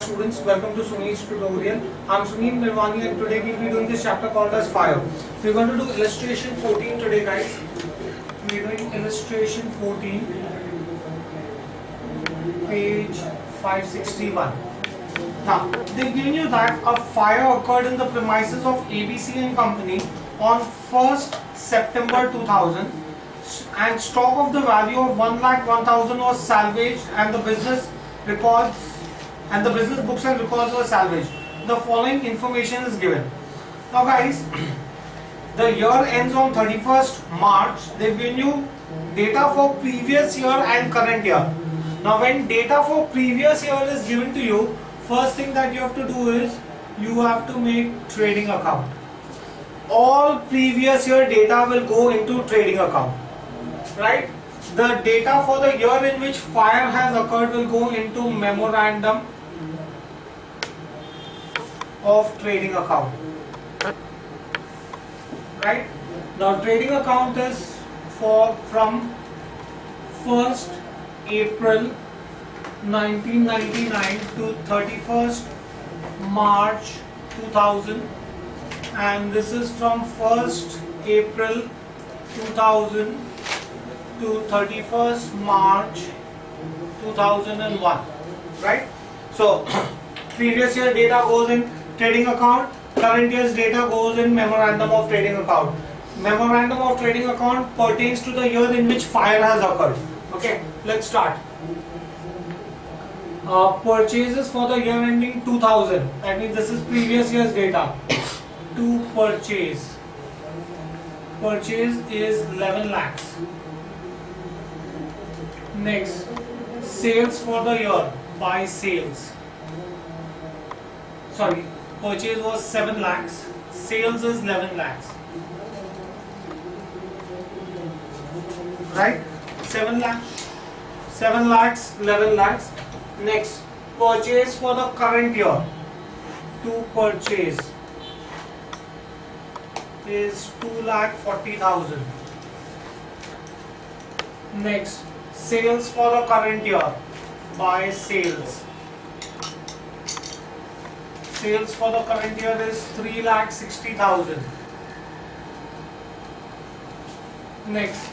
Students, welcome to Sunil's tutorial. I'm Sunil Nirvani and today we'll be doing this chapter called as fire. We're going to do illustration 14 today, guys. We're doing illustration 14, page 561. Now, they've given you that a fire occurred in the premises of ABC and Company on 1st September 2000 and stock of the value of 1,01,000 was salvaged and the business records and the business books and records were salvaged. The following information is given. Now guys, the year ends on 31st March. They've given you data for previous year and current year. Now when data for previous year is given to you, first thing that you have to do is you have to make trading account. All previous year data will go into trading account, right? The data for the year in which fire has occurred will go into memorandum of trading account, right? Now trading account is from 1st April 1999 to 31st March 2000, and this is from 1st April 2000 to 31st March 2001, right? So previous year data goes in trading account, current year's data goes in memorandum of trading account. Memorandum of trading account pertains to the year in which fire has occurred. Okay, let's start. Purchases for the year ending 2000, that means this is previous year's data. To purchase is 11 lakhs. Next, sales for the year by sales. Sorry, purchase was 7 lakhs, sales is 11 lakhs. Right? 7 lakhs, 11 lakhs. Next, purchase for the current year. To purchase is 2,40,000. Next, sales for the current year by sales. Sales for the current year is 3,60,000. Next,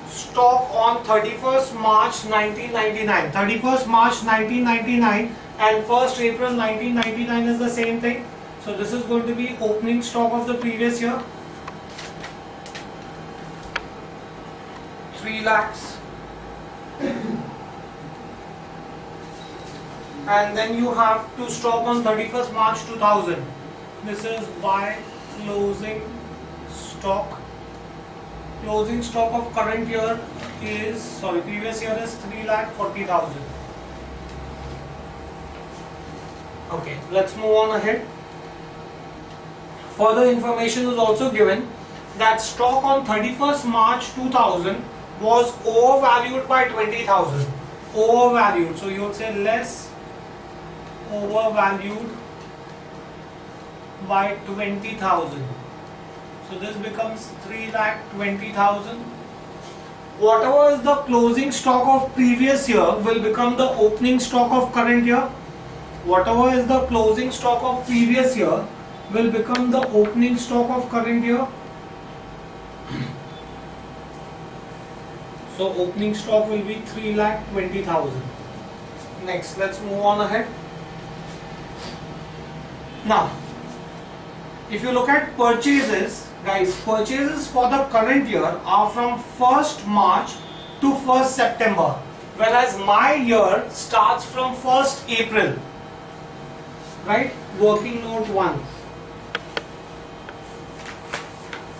stock on 31st March 1999. 31st March 1999 and 1st April 1999 is the same thing. So this is going to be opening stock of the previous year. 3 lakhs. And then you have to stock on 31st March 2000. This is by closing stock. Closing stock of current year is, previous year is 3,40,000. Okay, let's move on ahead. Further information is also given that stock on 31st March 2000 was overvalued by 20,000. Overvalued, so you would say less overvalued by 20,000. So this becomes 3,20,000. Whatever is the closing stock of previous year will become the opening stock of current year. Whatever is the closing stock of previous year will become the opening stock of current year. So opening stock will be 3,20,000. Next, let's move on ahead. Now, if you look at purchases, guys, purchases for the current year are from 1st March to 1st September, whereas my year starts from 1st April. Right? Working note 1.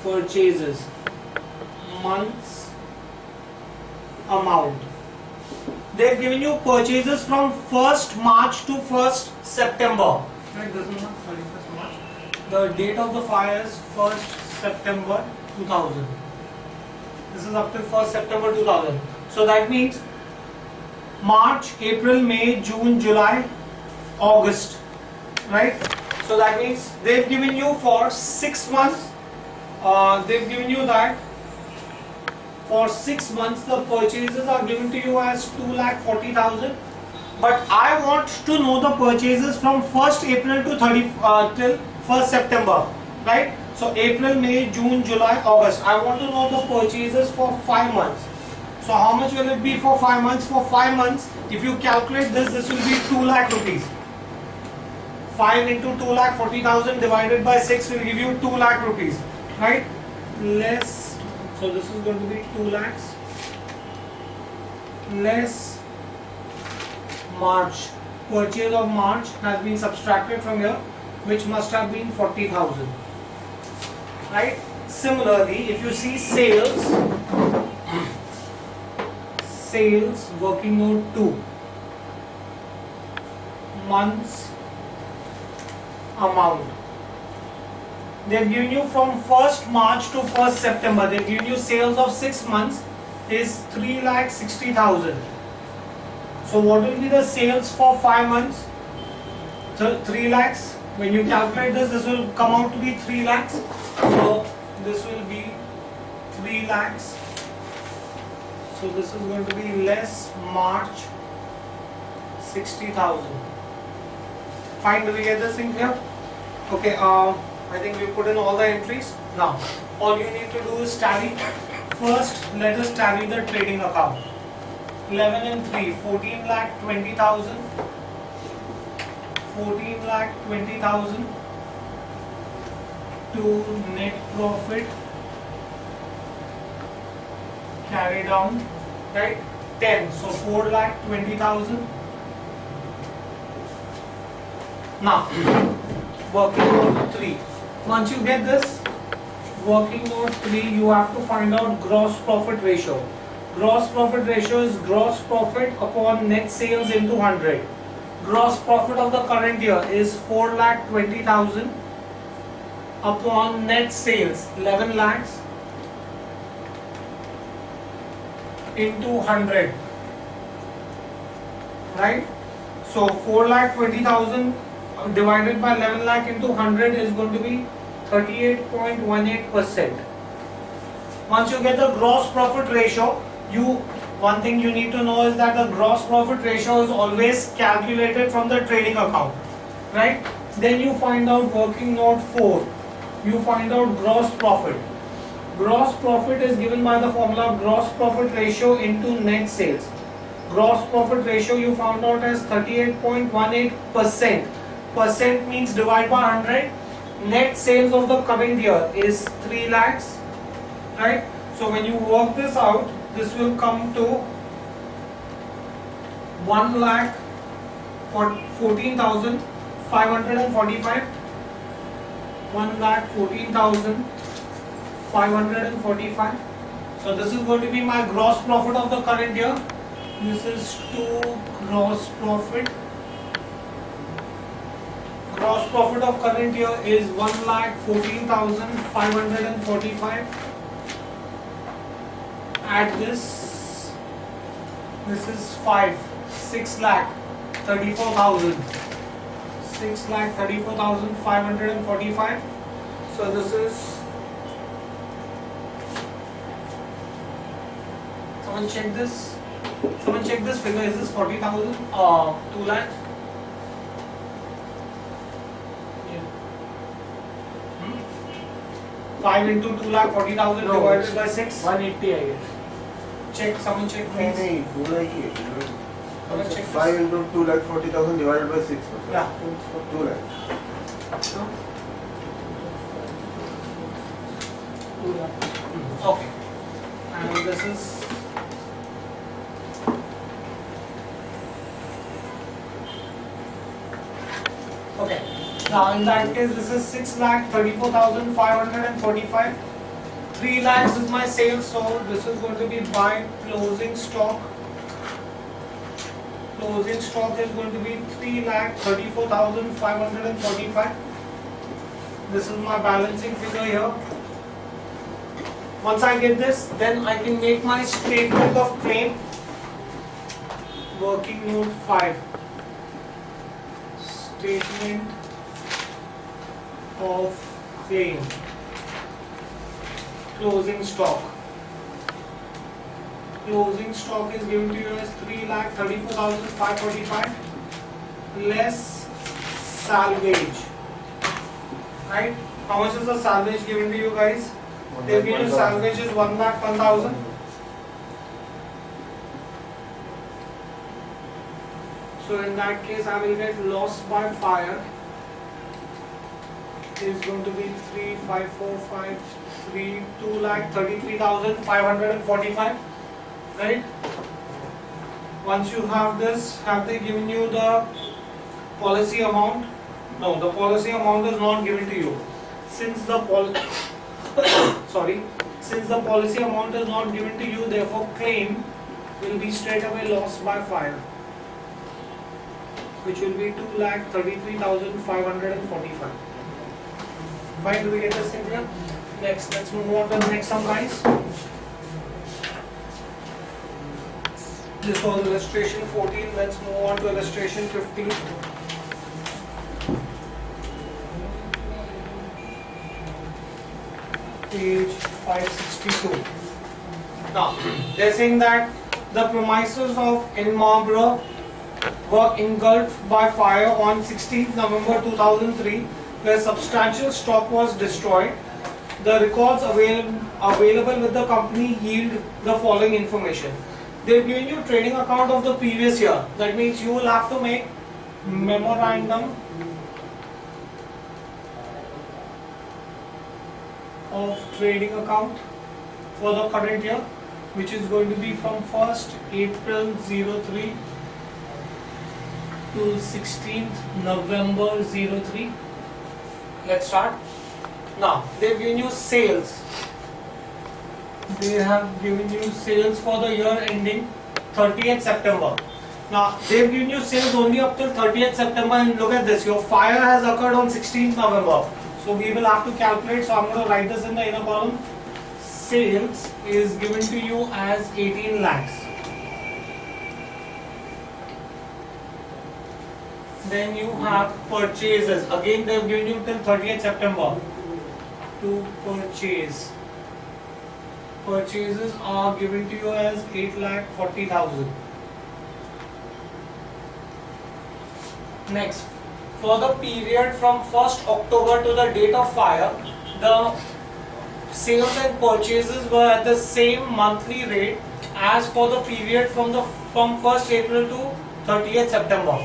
Purchases, months, amount. They've given you purchases from 1st March to 1st September. Right, this is not 31st March. The date of the fire is 1st September 2000. This is up to 1st September 2000. So that means March, April, May, June, July, August. Right? So that means they've given you for 6 months. They've given you that for 6 months the purchases are given to you as 2,40,000. but I want to know the purchases from 1st April to 30 till 1st September, right? So April, May, June, July, August. I want to know the purchases for 5 months. So how much will it be for 5 months? For 5 months, if you calculate this will be 2 lakh rupees. 5 into 2 lakh 40,000 divided by 6 will give you 2 lakh rupees, right? Less, so this is going to be 2 lakhs less March. Purchase of March has been subtracted from here, which must have been 40,000, right? Similarly, if you see sales working note 2, months amount, they've given you from 1st March to 1st September, they've given you sales of 6 months is 3,60,000. So what will be the sales for 5 months? 3 lakhs. When you calculate this will come out to be 3 lakhs. So this will be 3 lakhs. So this is going to be less March 60,000. Fine, do we get this thing here? Okay, I think we put in all the entries. Now, all you need to do is tally. First, let us tally the trading account. 11 and 3, 14 lakh 20,000. 14 lakh 20,000 to net profit carry down, right? 10, so 4 lakh 20,000. Now, working note 3. Once you get this, working note 3, you have to find out gross profit ratio. Gross profit ratio is gross profit upon net sales into 100. Gross profit of the current year is 4 lakh 20,000 upon net sales 11 lakhs into 100, right? So 4 lakh 20,000 divided by 11 lakh into 100 is going to be 38.18%. Once you get the gross profit ratio, one thing you need to know is that the gross profit ratio is always calculated from the trading account, right? Then you find out working note 4. You find out gross profit. Gross profit is given by the formula gross profit ratio into net sales. Gross profit ratio you found out as 38.18%. Percent means divide by 100. Net sales of the current year is 3 lakhs, right? So when you work this out, this will come to 1 lakh 14,545. 1 lakh 14,545. So this is going to be my gross profit of the current year. This is to gross profit. Gross profit of current year is 1,14,545. Add this is 6 lakh 34,000. 6 lakh 34,545. So this is, someone check this figure, is this 40,000 or 2 lakhs? 5 into 2 lakh 40,000 divided by 6? 180 I guess. Check, someone check please. नहीं, पूरा ही है. 5 into 2 lakh 40,000 divided by 6. Yeah. 2 lakh. 2 lakh. Okay. And this is okay. Now in that case, this is 6 lakh 34,545. 3 lakhs is my sales, so this is going to be by closing stock. Closing stock is going to be 3 lakh 34,545. This is my balancing figure here. Once I get this, then I can make my statement of claim. Working note 5. Statement of claim. Closing stock. closing stock is given to you as 3,34,545 less salvage. Right? How much is the salvage given to you guys? They've given you salvage is 1,01,000. So in that case, I will get loss by fire is going to be 3,545,3 2,33,545. Right? Once you have this, have they given you the policy amount? No, the policy amount is not given to you. Since the since the policy amount is not given to you, therefore claim will be straight away loss by fire, which will be 2,33,545. Fine, do we get this thing here? Next, let's move on to the next sum, guys. This was illustration 14. Let's move on to illustration 15. Page 562. Now, they're saying that the premises of Inmabra were engulfed by fire on 16th November 2003, where substantial stock was destroyed. The records available with the company yield the following information. They've given you trading account of the previous year. That means you will have to make memorandum of trading account for the current year, which is going to be from 1st April 03 to 16th November 03. Let's start. Now, they've given you sales. They have given you sales for the year ending 30th September. Now, they've given you sales only up till 30th September, and look at this, your fire has occurred on 16th November. So we will have to calculate, so I'm going to write this in the inner column. Sales is given to you as 18 lakhs. Then you have purchases. Again, they have given you till 30th September to purchase. Purchases are given to you as 8,40,000. Next, for the period from 1st October to the date of fire, the sales and purchases were at the same monthly rate as for the period from 1st April to 30th September.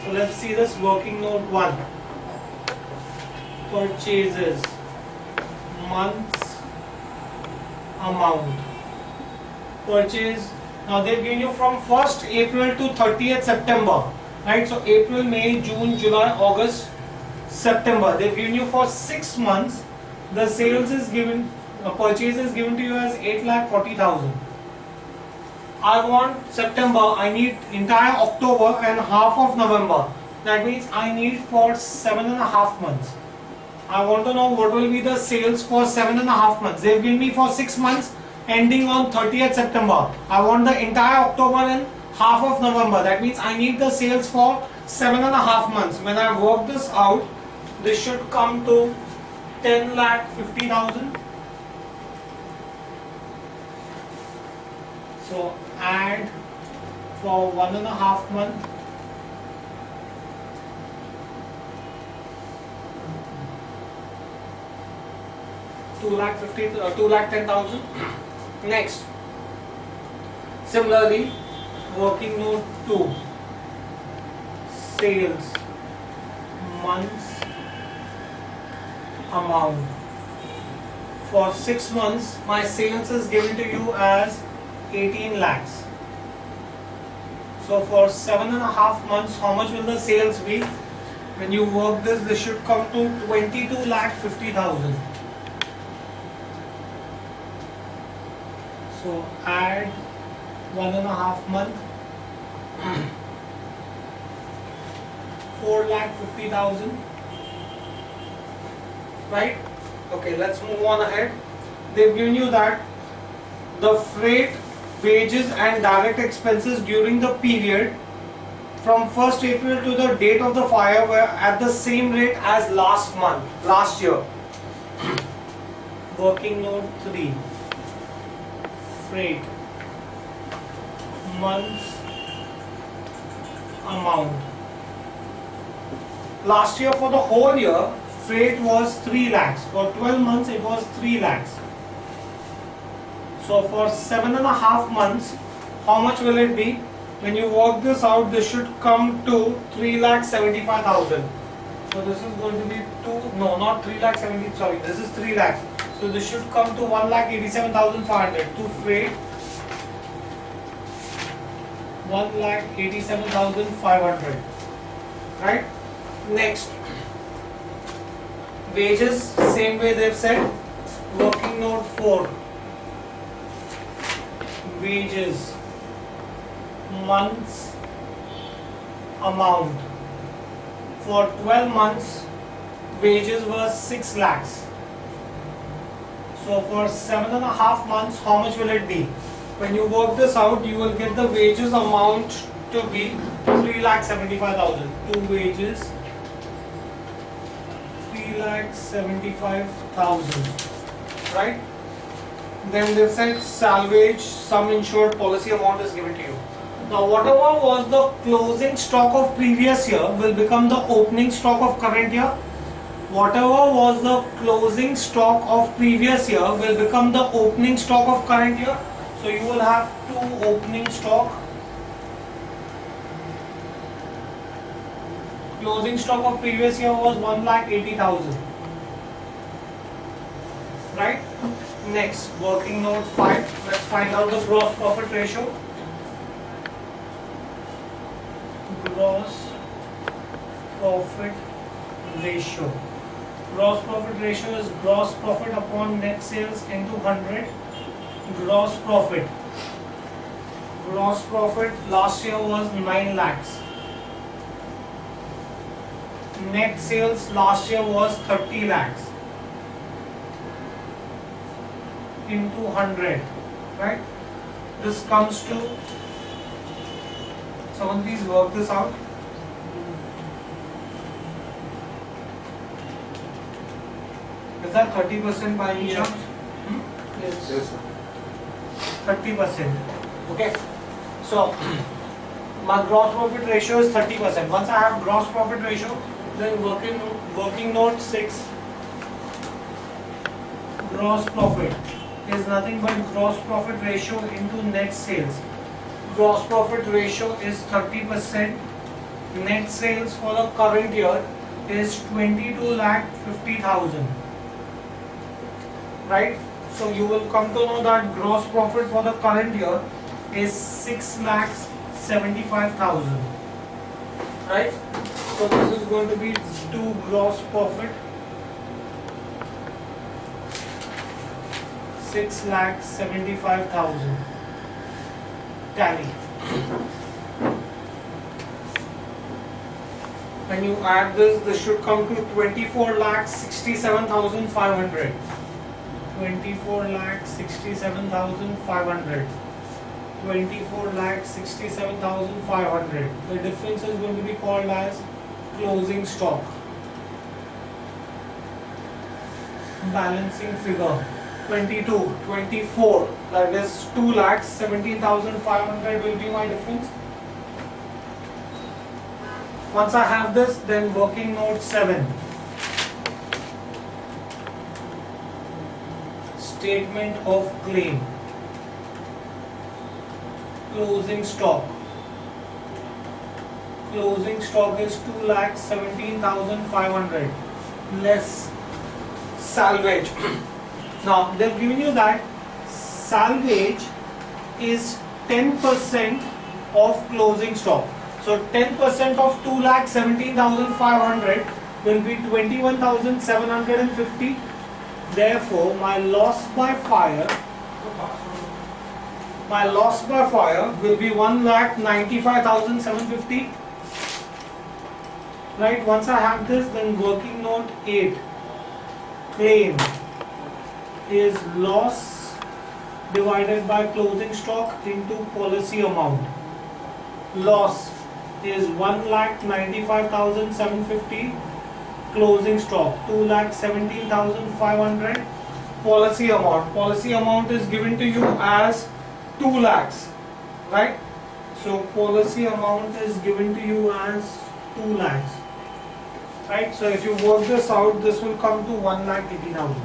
So let's see this working note 1. Purchases, months, amount. Purchase, now they've given you from 1st April to 30th September. Right, so April, May, June, July, August, September. They've given you for 6 months. The sales is given, purchase is given to you as 8,40,000. I want September, I need entire October and half of November. That means I need for 7.5 months. I want to know what will be the sales for 7.5 months. They've given me for 6 months ending on 30th September. I want the entire October and half of November. That means I need the sales for 7.5 months. When I work this out, this should come to 10,50,000. So add for 1.5 month. Two lakh 10,000. Next, similarly, working note 2, sales, months, amount. For 6 months, my sales is given to you as 18 lakhs. So for 7.5 months, how much will the sales be? When you work this should come to 22,50,000. So add 1.5 month, 4,50,000. Right? Okay, let's move on ahead. They've given you that the freight, wages and direct expenses during the period from 1st April to the date of the fire were at the same rate as last year. Working note 3, freight, months amount. Last year for the whole year, freight was 3 lakhs. For 12 months it was 3 lakhs. So for 7.5 months, how much will it be? When you work this out, this should come to 3,75,000. So this is going to be not 3,70,000, sorry, this is 3 lakhs. So this should come to 1,87,500 to freight. 1,87,500. Right? Next, wages, same way they've said. Working note 4. Wages, months amount. For 12 months, wages were 6 lakhs. So for 7.5 months, how much will it be? When you work this out, you will get the wages amount to be 3,75,000. Two wages, 3,75,000. Right? Then they said salvage, sum insured, policy amount is given to you. Now whatever was the closing stock of previous year will become the opening stock of current year. Whatever was the closing stock of previous year will become the opening stock of current year. So you will have two opening stock. Closing stock of previous year was 1,80,000. Right? Next, working note 5. Let's find out the gross profit ratio. Gross profit ratio. Gross profit ratio is gross profit upon net sales into 100. Gross profit. Gross profit last year was 9 lakhs. Net sales last year was 30 lakhs. Into 100, right? This comes to, someone please work this out. Is that 30% by any chance? Yes, sir. 30%. Okay. So my gross profit ratio is 30%. Once I have gross profit ratio, then working note 6. Gross profit is nothing but gross profit ratio into net sales. Gross profit ratio is 30%. Net sales for the current year is 22,50,000. Right? So you will come to know that gross profit for the current year is 6,75,000. Right? So this is going to be to gross profit 6,75,000. Tally. When you add this should come to 24,67,500. 24,67,500. 24,67,500. The difference is going to be called as closing stock. Balancing figure. 24, that is 2,17,500 will be my difference. Once I have this, then working note 7. Statement of claim. Closing stock. Closing stock is 2,17,500 less salvage. Now they've given you that salvage is 10% of closing stock. So 10% of 2,17,500 will be 21,750. Therefore, my loss by fire will be 1,95,750. Right? Once I have this, then working note 8. Claim is loss divided by closing stock into policy amount. Loss is 1,95,750. Closing stock 2,17,500. Policy amount is given to you as 2 lakhs, right? So policy amount is given to you as 2 lakhs. Right? So if you work this out, this will come to 1,80,000.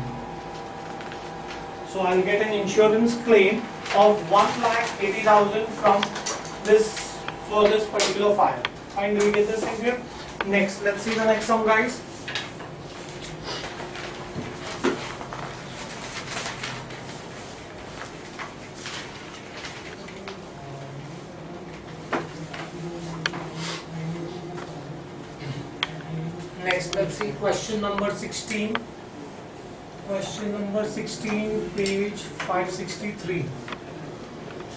So I'll get an insurance claim of 1,80,000 from this for this particular fire. Fine, do we get this in here? Next, let's see the next one, guys. Next, let's see question number 16. Question number 16, page 563.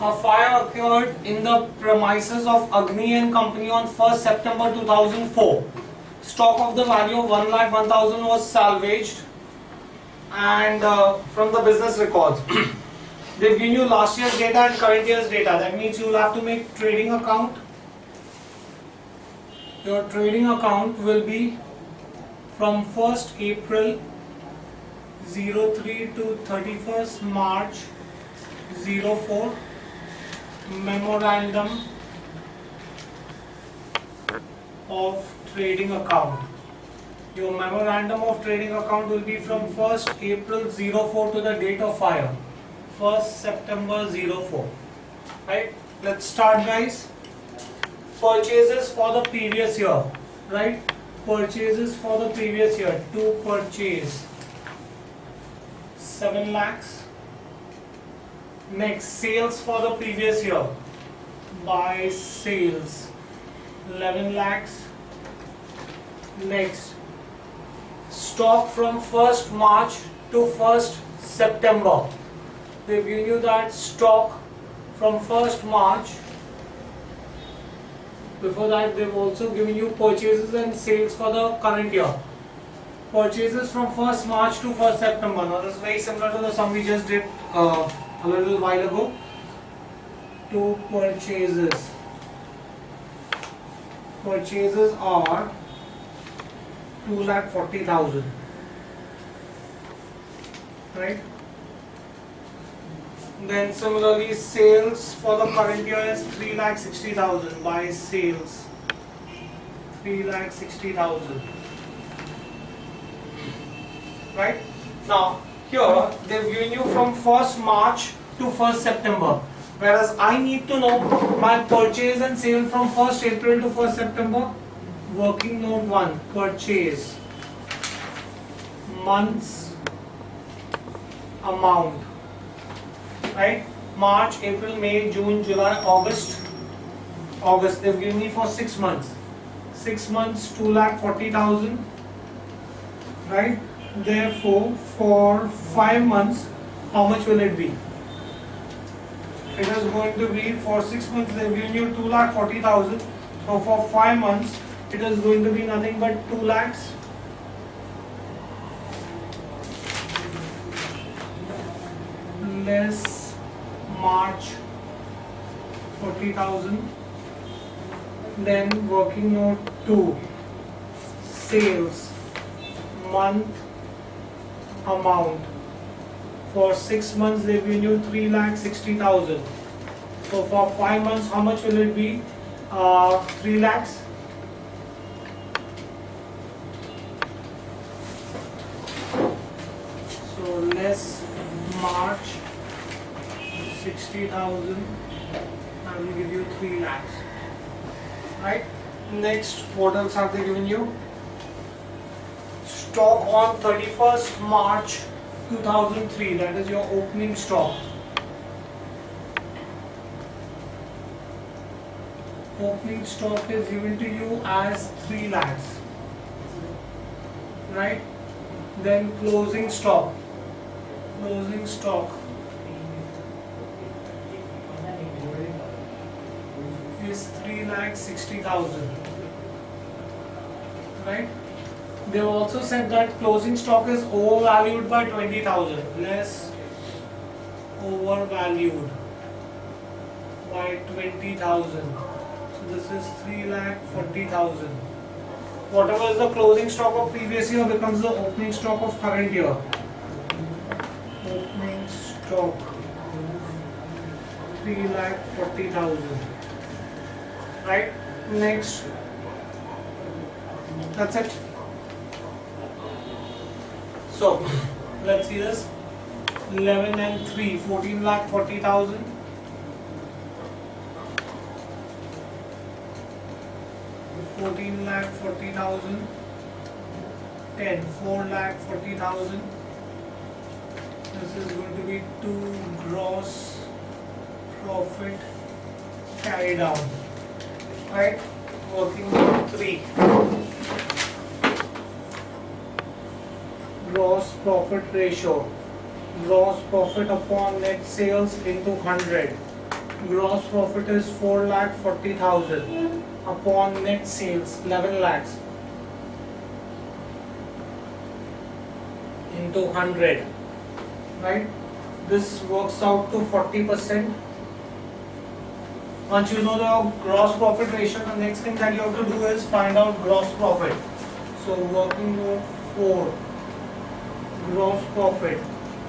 A fire occurred in the premises of Agni and Company on 1st September 2004. Stock of the value of 1,01,000 was salvaged and from the business records. They've given you last year's data and current year's data. That means you will have to make trading account. Your trading account will be from 1st April 03 to 31st March 04. Memorandum of trading account. Your memorandum of trading account will be from 1st April 04 to the date of fire, 1st September 04. Right? Let's start, guys. Purchases for the previous year. Right? Purchases for the previous year. To purchase 7 lakhs. Next, sales for the previous year. Buy sales 11 lakhs. Next, stock from 1st March to 1st September. They've given you that stock from 1st March. Before that, they've also given you purchases and sales for the current year. Purchases from 1st March to 1st September. Now, this is very similar to the sum we just did a little while ago. To purchases. Purchases are 2,40,000. Right? Then similarly, sales for the current year is 3,60,000. By sales 3,60,000. Right? Now here they've given you from 1st March to 1st September. Whereas I need to know my purchase and sale from 1st April to 1st September. Working note 1, purchase, months, amount. Right? March, April, May, June, July, August. August, they've given me for 6 months. 6 months, 2,40,000. Right? Therefore, for 5 months, how much will it be? It is going to be, for 6 months, they've given you 2,40,000. So for 5 months, it is going to be nothing but 2 lakhs. Less March 40,000. Then working note 2, sales, month, amount. For 6 months they've given you 3,60,000. So for 5 months, how much will it be? 3 lakhs. So less March 60,000. I will give you 3 lakhs. Right? Next, what else have they given you? Stock on 31st March 2003, that is your opening stock. Opening stock is given to you as 3 lakhs. Right? Then closing stock. Closing stock is 3,60,000. Right? They've also said that closing stock is overvalued by 20,000. Less overvalued by 20,000. So this is 3,40,000. Whatever is the closing stock of previous year becomes the opening stock of current year. Opening stock 3,40,000. right? Next, that's it. So let's see this. 11 and 3, 14,40,000. 14,40,000. 10, 4,40,000. This is going to be 2 gross profit carry down, right? Working on 3. Gross profit ratio. Gross profit upon net sales into 100. Gross profit is 4,40,000 upon net sales 11 lakhs into 100, right? This works out to 40%. Once you know the gross profit ratio, the next thing that you have to do is find out gross profit. So working note 4, gross profit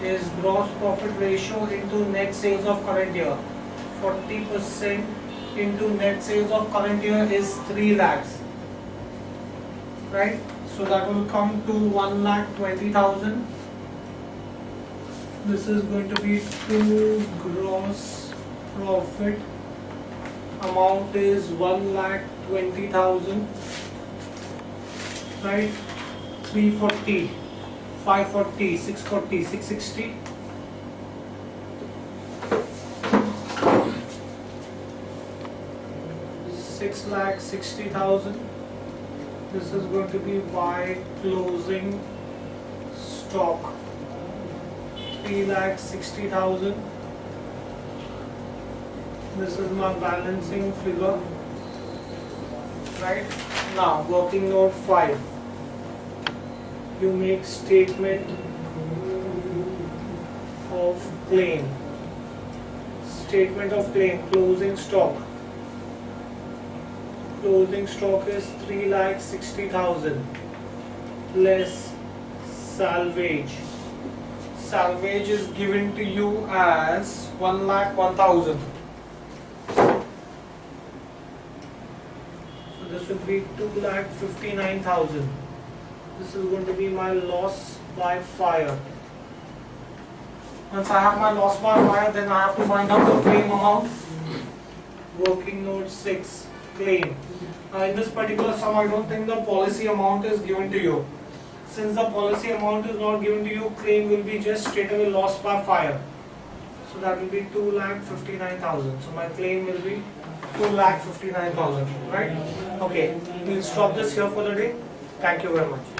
is gross profit ratio into net sales of current year. 40% into net sales of current year is 3 lakhs, right? So that will come to 1,20,000. This is going to be 2 gross profit. Amount is 1,20,000, right? 340, 540, 640, 660. $6,60,000. This is going to be by closing stock. 3,60,000. This is my balancing figure. Right now, working note 5. You make statement of claim. Statement of claim. Closing stock. Closing stock is 3,60,000 less salvage. Salvage is given to you as 1,01,000. So this would be 2,59,000. This is going to be my loss by fire. Once I have my loss by fire, then I have to find out the claim amount. Working note 6. Claim. In this particular sum, I don't think the policy amount is given to you. Since the policy amount is not given to you, claim will be just straight away loss by fire. So that will be 2,59,000. So my claim will be 2,59,000. Right? Okay. We'll stop this here for the day. Thank you very much.